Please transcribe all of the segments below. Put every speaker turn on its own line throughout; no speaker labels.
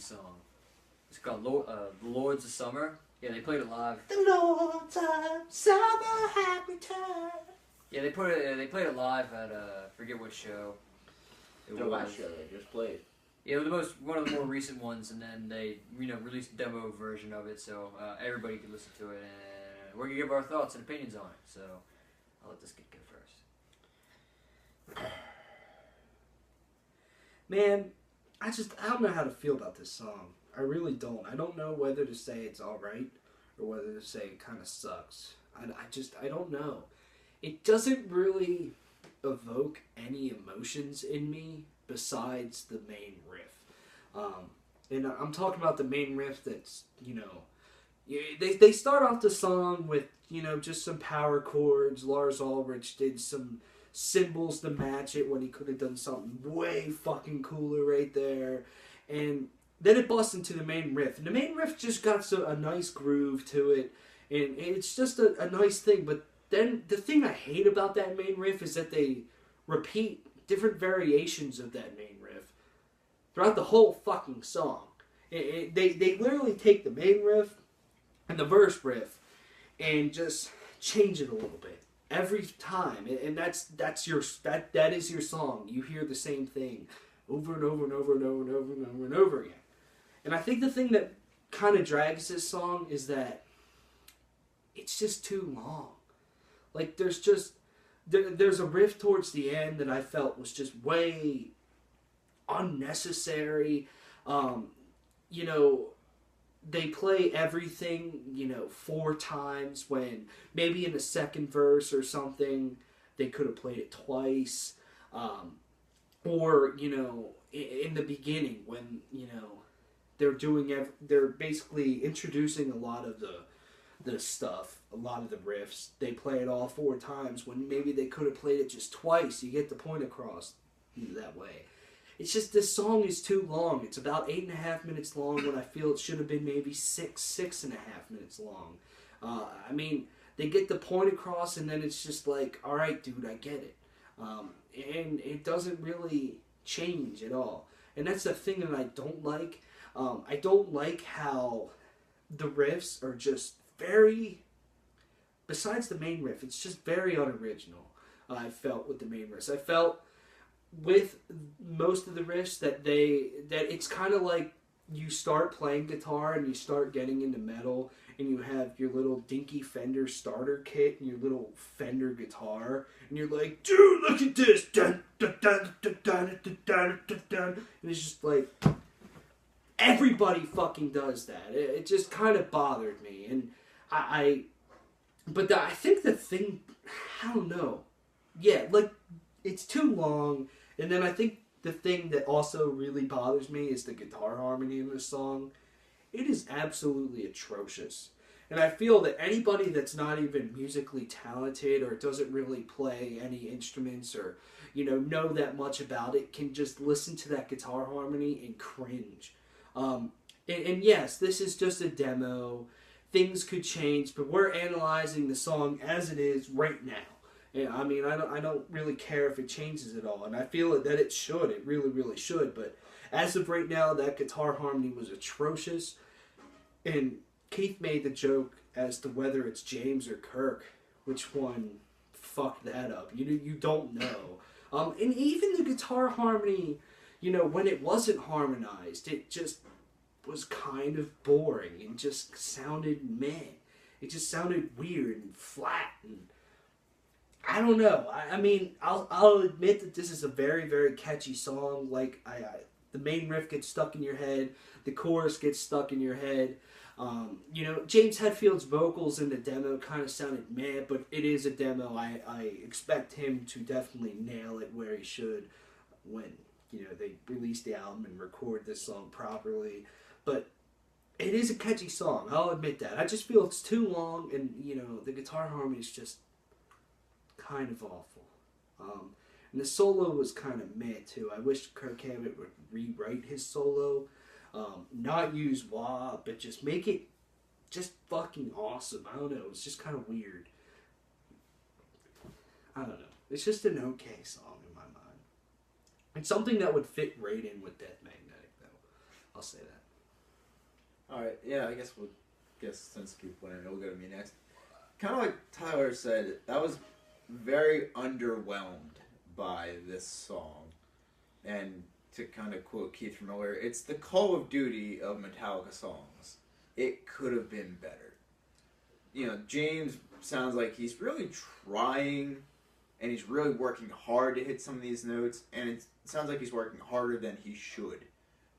song. It's called The Lords of Summer. Yeah, they played it live.
The Lords of Summer have returned.
Yeah, they played it live at forget what show.
The last show they just played.
Yeah, one of the more recent ones, and then they released a demo version of it, so everybody could listen to it, and we're gonna give our thoughts and opinions on it. So I'll let this kid go first.
Man, I don't know how to feel about this song. I really don't. I don't know whether to say it's alright or whether to say it kind of sucks. I don't know. It doesn't really evoke any emotions in me besides the main riff. And I'm talking about the main riff that's, they start off the song with, just some power chords. Lars Ulrich did some cymbals to match it when he could have done something way fucking cooler right there. And then it busts into the main riff. And the main riff just got a nice groove to it. And it's just a nice thing. But then the thing I hate about that main riff is that they repeat different variations of that main riff throughout the whole fucking song. They literally take the main riff and the verse riff and just change it a little bit every time. And that is your song. You hear the same thing over and over and over and over and over and over and over again. And I think the thing that kind of drags this song is that it's just too long. Like, there's a riff towards the end that I felt was just way unnecessary. They play everything, 4 times when maybe in the second verse or something, they could have played it twice. Or, in the beginning when, they're basically introducing a lot of the stuff, a lot of the riffs. They play it all 4 times when maybe they could have played it just twice. You get the point across that way. It's just this song is too long. It's about 8.5 minutes long when I feel it should have been maybe 6.5 minutes long. They get the point across and then it's just like, all right, dude, I get it. And it doesn't really change at all. And that's the thing that I don't like. I don't like how the riffs are just very, besides the main riff, it's just very unoriginal. I felt with the main riffs. I felt with most of the riffs that it's kind of like you start playing guitar and you start getting into metal and you have your little dinky Fender starter kit and your little Fender guitar and you're like, dude, look at this, dun, dun, dun, dun, dun, dun, dun, dun, dun. And it's just like, everybody fucking does that. It just kind of bothered me. And I think the thing, I don't know. Yeah, like, it's too long. And then I think the thing that also really bothers me is the guitar harmony in this song. It is absolutely atrocious. And I feel that anybody that's not even musically talented or doesn't really play any instruments or, know that much about it can just listen to that guitar harmony and cringe. And yes, this is just a demo. Things could change, but we're analyzing the song as it is right now. And I don't really care if it changes at all. And I feel that it should. It really, really should. But as of right now, that guitar harmony was atrocious. And Keith made the joke as to whether it's James or Kirk, which one fucked that up. You don't know. And even the guitar harmony, when it wasn't harmonized, it just was kind of boring and just sounded meh. It just sounded weird and flat, and I don't know. I'll admit that this is a very, very catchy song. Like, the main riff gets stuck in your head, the chorus gets stuck in your head. James Hetfield's vocals in the demo kind of sounded meh, but it is a demo. I expect him to definitely nail it where he should when, they release the album and record this song properly. But it is a catchy song, I'll admit that. I just feel it's too long, and, the guitar harmony is just kind of awful. And the solo was kind of meh, too. I wish Kirk Hammett would rewrite his solo. Not use wah, but just make it just fucking awesome. I don't know. It's just kind of weird. I don't know. It's just an okay song in my mind. It's something that would fit right in with Death Magnetic, though. I'll say that.
Alright, yeah, I guess since keep winning, it'll go to me next. Kind of like Tyler said, I was very underwhelmed by this song. And to kind of quote Keith from earlier, it's the Call of Duty of Metallica songs. It could have been better. You know, James sounds like he's really trying, and he's really working hard to hit some of these notes, and it sounds like he's working harder than he should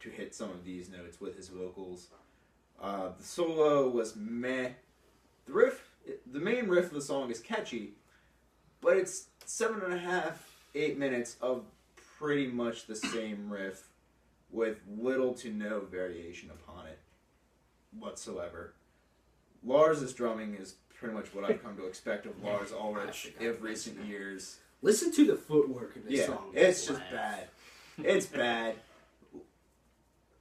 to hit some of these notes with his vocals. The solo was meh. The main riff of the song is catchy, but it's 7.5, 8 minutes of pretty much the same riff with little to no variation upon it whatsoever. Lars' drumming is pretty much what I've come to expect of Lars Ulrich in recent years.
Listen to the footwork in this song.
It's just bad. It's bad.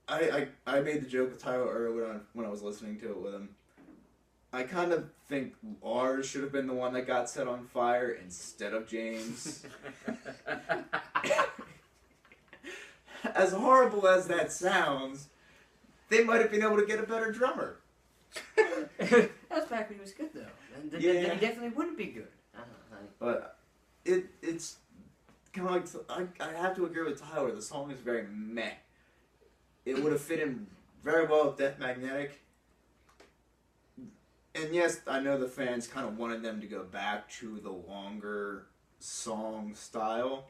I made the joke with Tyler earlier when I was listening to it with him. I kind of think Lars should have been the one that got set on fire instead of James. As horrible as that sounds, they might have been able to get a better drummer.
That's back when he was good, though. Then he definitely wouldn't be good.
But it's kind of like, I have to agree with Tyler. The song is very meh. It would have fit in very well with Death Magnetic. And yes, I know the fans kind of wanted them to go back to the longer song style.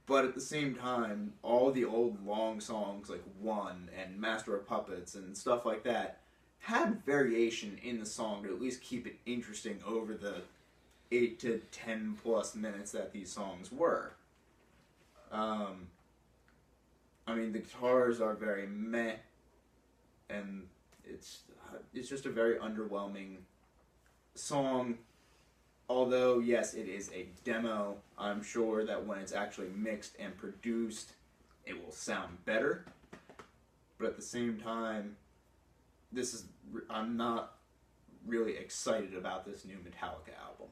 But at the same time, all the old long songs like One and Master of Puppets and stuff like that had variation in the song to at least keep it interesting over the 8 to 10 plus minutes that these songs were. I mean, the guitars are very meh, and it's just a very underwhelming song. Although, yes, it is a demo, I'm sure that when it's actually mixed and produced, it will sound better. But at the same time, I'm not really excited about this new Metallica album.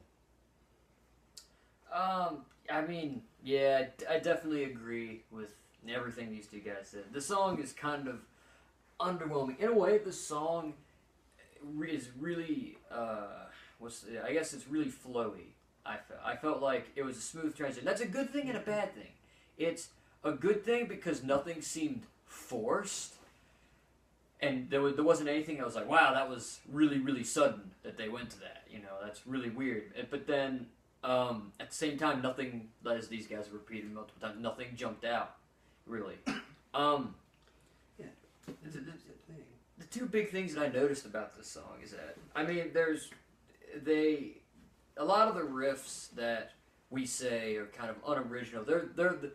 I mean, yeah, I definitely agree with everything these two guys said. The song is kind of underwhelming. In a way, the song is really, I guess it's really flowy. I felt like it was a smooth transition. That's a good thing and a bad thing. It's a good thing because nothing seemed forced, and there wasn't anything that was like, wow, that was really, really sudden that they went to that. You know, that's really weird. But then, at the same time, nothing, as these guys have repeated multiple times, nothing jumped out, really. The two big things that I noticed about this song is that, I mean, a lot of the riffs that we say are kind of unoriginal. They're the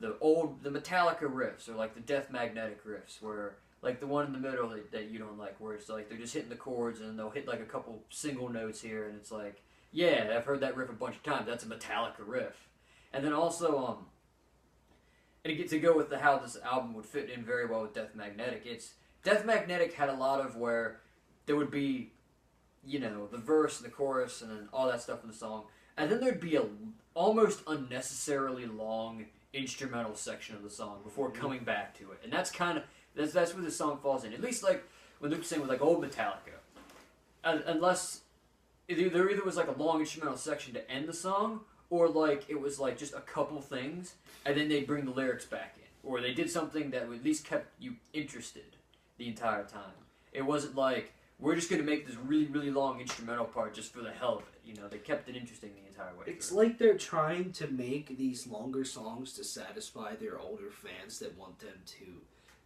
Metallica riffs, or like the Death Magnetic riffs, where like the one in the middle that you don't like, where it's like they're just hitting the chords and they'll hit like a couple single notes here, and it's like, yeah, I've heard that riff a bunch of times. That's a Metallica riff. And then also, and to go with how this album would fit in very well with Death Magnetic, Death Magnetic had a lot of where there would be, you know, the verse and the chorus and then all that stuff in the song, and then there'd be a almost unnecessarily long instrumental section of the song before coming back to it, and that's where the song falls in. At least like when they're saying with like old Metallica, unless there either was like a long instrumental section to end the song, or like it was like just a couple things, and then they'd bring the lyrics back in, or they did something that at least kept you interested the entire time. It wasn't like, we're just going to make this really, really long instrumental part just for the hell of it. You know, they kept it interesting the entire way.
It's like they're trying to make these longer songs to satisfy their older fans that want them to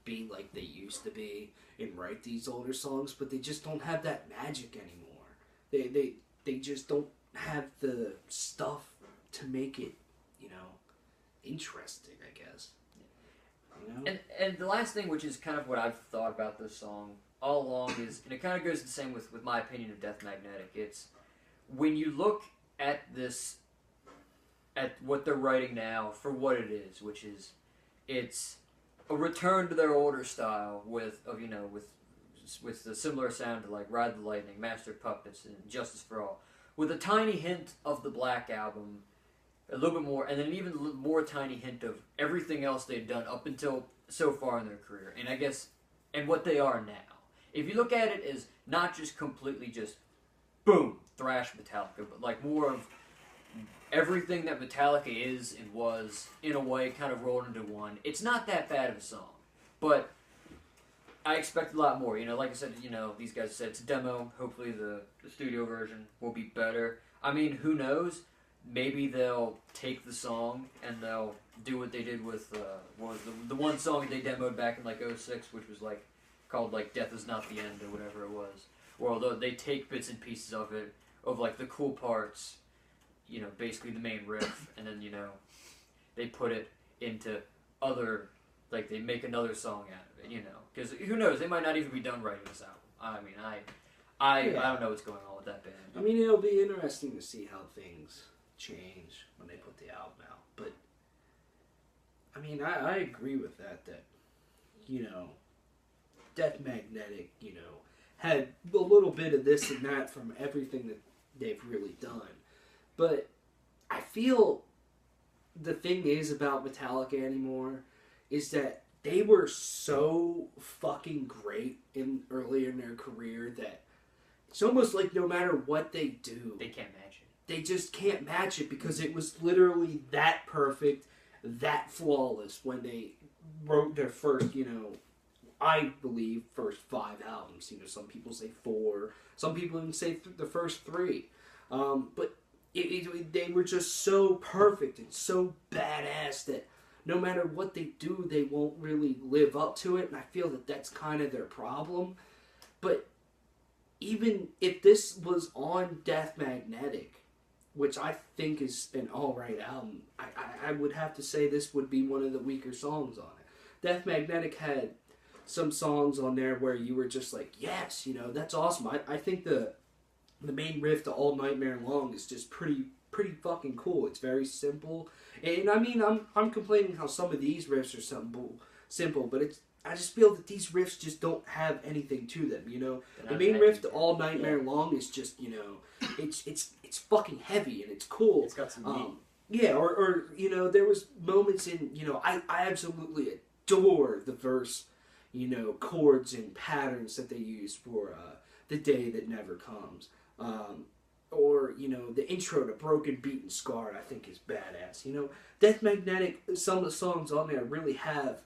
be like they used to be and write these older songs, but they just don't have that magic anymore. They just don't have the stuff to make it, you know, interesting, I guess. You know?
And the last thing, which is kind of what I've thought about this song all along, is, and it kind of goes the same with my opinion of Death Magnetic, it's when you look at this, at what they're writing now for what it is, which is, it's a return to their older style with the similar sound to like Ride the Lightning, Master of Puppets, and Justice for All, with a tiny hint of the Black Album, a little bit more, and then an even more tiny hint of everything else they'd done up until so far in their career, and I guess, and what they are now. If you look at it as not just completely just, boom, thrash Metallica, but like more of everything that Metallica is and was, in a way, kind of rolled into one. It's not that bad of a song, but I expect a lot more. You know, like I said, you know, these guys said it's a demo. Hopefully the studio version will be better. I mean, who knows? Maybe they'll take the song and they'll do what they did with what was the one song they demoed back in like '06, which was like called like "Death Is Not the End" or whatever it was. Or although they take bits and pieces of it, of like the cool parts, you know, basically the main riff, and then, you know, they put it into other, like they make another song out of it, you know, because who knows, they might not even be done writing this album. I mean, I don't know what's going on with that band.
I mean, it'll be interesting to see how things change when they put the album out, but I mean, I agree with that, you know, Death Magnetic, you know, had a little bit of this and that from everything that they've really done. But I feel the thing is about Metallica anymore is that they were so fucking great earlier in their career that it's almost like no matter what they do,
They can't match it.
they just can't match it because it was literally that perfect, that flawless when they wrote their first, you know, I believe, first 5 albums. You know, some people say 4. Some people even say the first 3. But they were just so perfect and so badass that no matter what they do, they won't really live up to it. And I feel that that's kind of their problem. But even if this was on Death Magnetic, which I think is an alright album, I would have to say this would be one of the weaker songs on it. Death Magnetic had some songs on there where you were just like, yes, you know, that's awesome. I think the main riff to All Nightmare Long is just pretty fucking cool. It's very simple. And I mean, I'm complaining how some of these riffs are simple, but I just feel that these riffs just don't have anything to them, you know. The main riff to All Nightmare Long is just, you know, it's fucking heavy and it's cool.
It's got some meat.
Yeah, or you know, there was moments in, you know, I absolutely adore the verse, you know, chords and patterns that they use for The Day That Never Comes. Or, you know, the intro to Broken, Beaten, Scarred, I think is badass. You know, Death Magnetic, some of the songs on there really have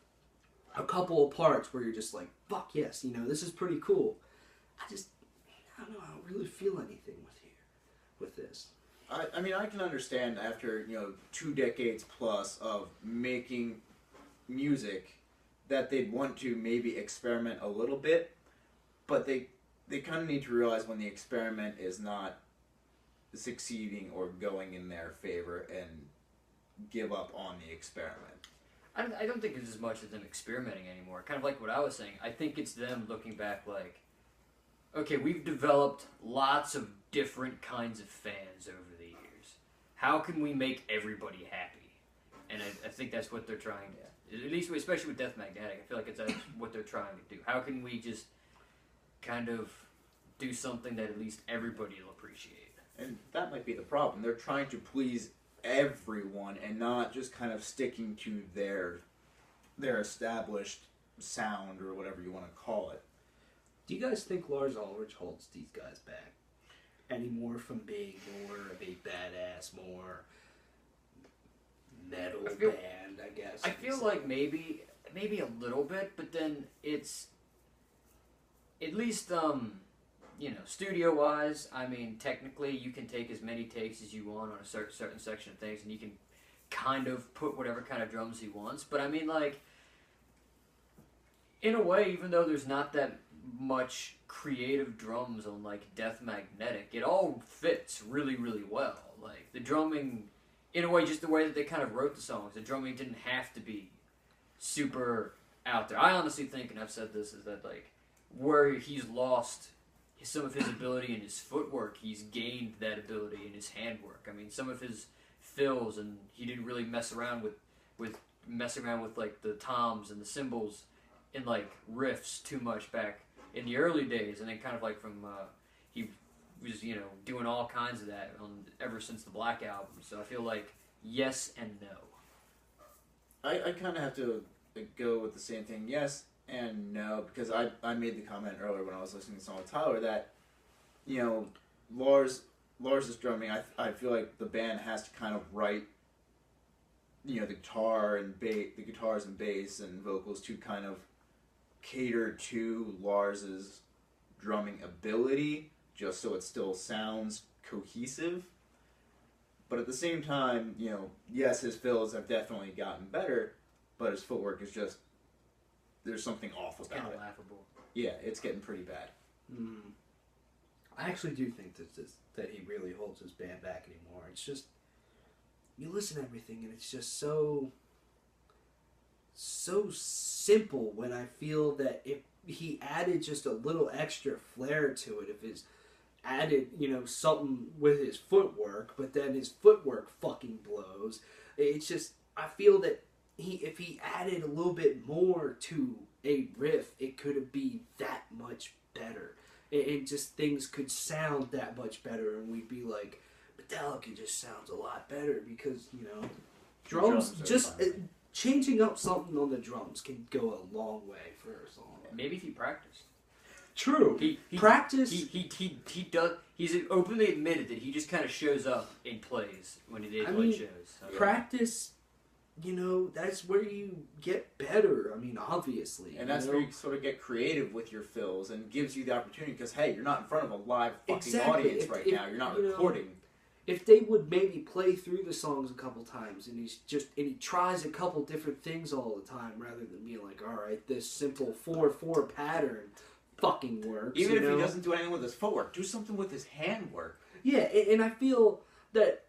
a couple of parts where you're just like, fuck yes, you know, this is pretty cool. I don't know, I don't really feel anything with this.
I mean, I can understand after, you know, 2 decades plus of making music that they'd want to maybe experiment a little bit, but they kind of need to realize when the experiment is not succeeding or going in their favor and give up on the experiment.
I don't think it's as much as them experimenting anymore. Kind of like what I was saying. I think it's them looking back like, okay, we've developed lots of different kinds of fans over the years. How can we make everybody happy? And I think that's what they're trying to, at least especially with Death Magnetic, I feel like that's what they're trying to do. How can we just kind of do something that at least everybody will appreciate?
And that might be the problem. They're trying to please everyone and not just kind of sticking to their established sound or whatever you want to call it.
Do you guys think Lars Ulrich holds these guys back anymore from being more of a badass, more metal band, I guess?
I feel like maybe a little bit, but then it's at least you know, studio-wise, I mean, technically you can take as many takes as you want on a certain section of things, and you can kind of put whatever kind of drums he wants. But I mean, like, in a way, even though there's not that much creative drums on, like, Death Magnetic, it all fits really, really well. Like, the drumming, in a way, just the way that they kind of wrote the songs, the drumming didn't have to be super out there. I honestly think, and I've said this, is that, like, where he's lost some of his ability in his footwork, he's gained that ability in his handwork. I mean, some of his fills, and he didn't really mess around with like the toms and the cymbals in like riffs too much back in the early days, and then kind of like from he was, you know, doing all kinds of that ever since the Black Album. So I feel like yes and no.
I kind of have to go with the same thing. Yes and no, because I made the comment earlier when I was listening to the song with Tyler that, you know, Lars's drumming, I feel like the band has to kind of write, you know, the guitars and bass and vocals to kind of cater to Lars's drumming ability, just so it still sounds cohesive. But at the same time, you know, yes, his fills have definitely gotten better, but his footwork is just, there's something off
It's
about
kind
it.
of laughable.
Yeah, it's getting pretty bad.
I actually do think that he really holds his band back anymore. It's just, you listen to everything and it's just so simple, when I feel that if he added just a little extra flair to it, if his added, you know, something with his footwork, but then his footwork fucking blows. It's just, I feel that if he added a little bit more to a riff, it could be that much better. And just things could sound that much better, and we'd be like, Metallica just sounds a lot better because, you know, drums just changing up something on the drums can go a long way for a song.
Maybe if he practiced.
True.
He
Practice.
He does. He's openly admitted that he just kind of shows up and plays when they play shows. So.
Practice. You know, that's where you get better. I mean, obviously.
And that's where you sort of get creative with your fills and gives you the opportunity, because, hey, you're not in front of a live fucking audience right now. You're not recording.
If they would maybe play through the songs a couple times, and he tries a couple different things all the time, rather than being like, all right, this simple 4/4 pattern fucking works.
Even if he doesn't do anything with his footwork, do something with his handwork.
Yeah, and I feel that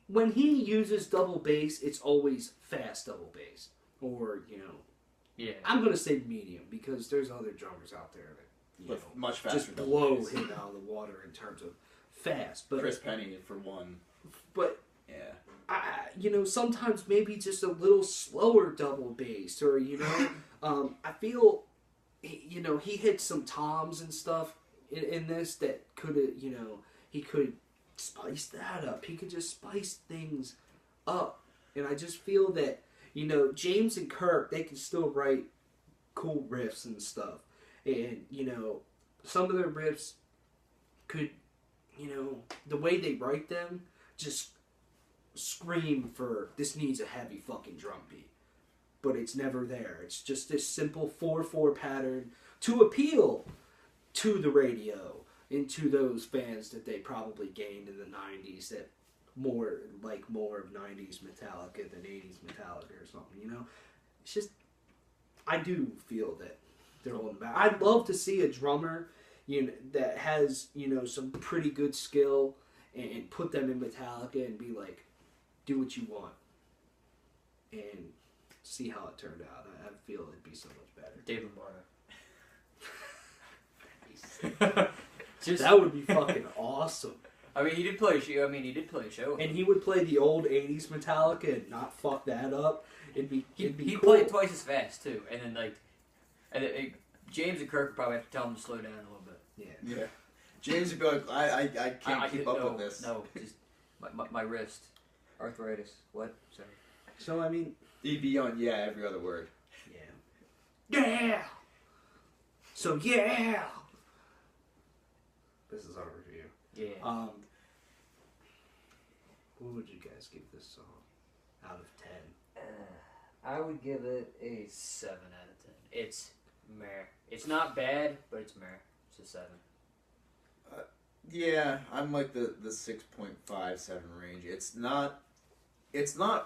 when he uses double bass, it's always fast double bass, or, you know,
yeah,
I'm gonna say medium, because there's other drummers out there that, you know,
much faster
just
double
blow
bass.
him out of the water in terms of fast. But
Chris Penny for one.
But
yeah,
you know, sometimes maybe just a little slower double bass, or, you know, I feel, you know, he hit some toms and stuff in this that could have, you know, he could spice that up. He could just spice things up. And I just feel that, you know, James and Kirk, they can still write cool riffs and stuff. And, you know, some of their riffs could, you know, the way they write them just scream for, this needs a heavy fucking drum beat. But it's never there. It's just this simple 4/4 pattern to appeal to the radio and to those fans that they probably gained in the 90s that more of 90s Metallica than 80s Metallica or something, you know? It's just, I do feel that they're holding back. I'd love to see a drummer, you know, that has, you know, some pretty good skill and put them in Metallica and be like, do what you want. And see how it turned out. I feel it'd be so much better.
Dave Lombardo.
That would be fucking awesome.
I mean, he did play a show.
And he would play the old 80s Metallica and not fuck that up. He'd
He'd
cool.
play it twice as fast too, and then James and Kirk would probably have to tell him to slow down a little bit.
Yeah. James would be like, I can't keep up with this.
No, just my wrist, arthritis. What? Sorry.
So I mean,
He'd be on every other word.
yeah. So yeah. This is our review.
Yeah.
What would you guys give this song out of 10?
I would give it a 7 out of 10. It's meh. It's not bad, but it's meh. It's a 7.
Yeah, I'm like the 6.57 range. It's not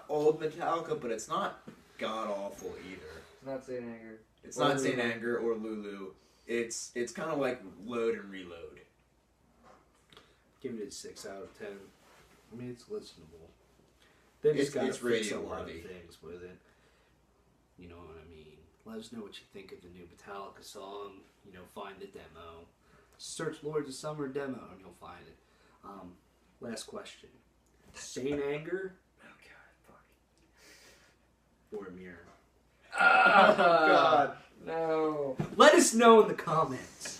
old Metallica, but it's not god awful either.
It's not Saint Anger.
It's not Saint Anger or Lulu. It's kind of like Load and Reload.
Give it a 6 out of 10. I mean, it's listenable. They just got to fix a lot of things with it. You know what I mean? Let us know what you think of the new Metallica song. You know, find the demo. Search Lords of Summer demo and you'll find it. Last question. Saint Anger
Oh, God.
or Mirror?
Oh, God.
No.
Let us know in the comments.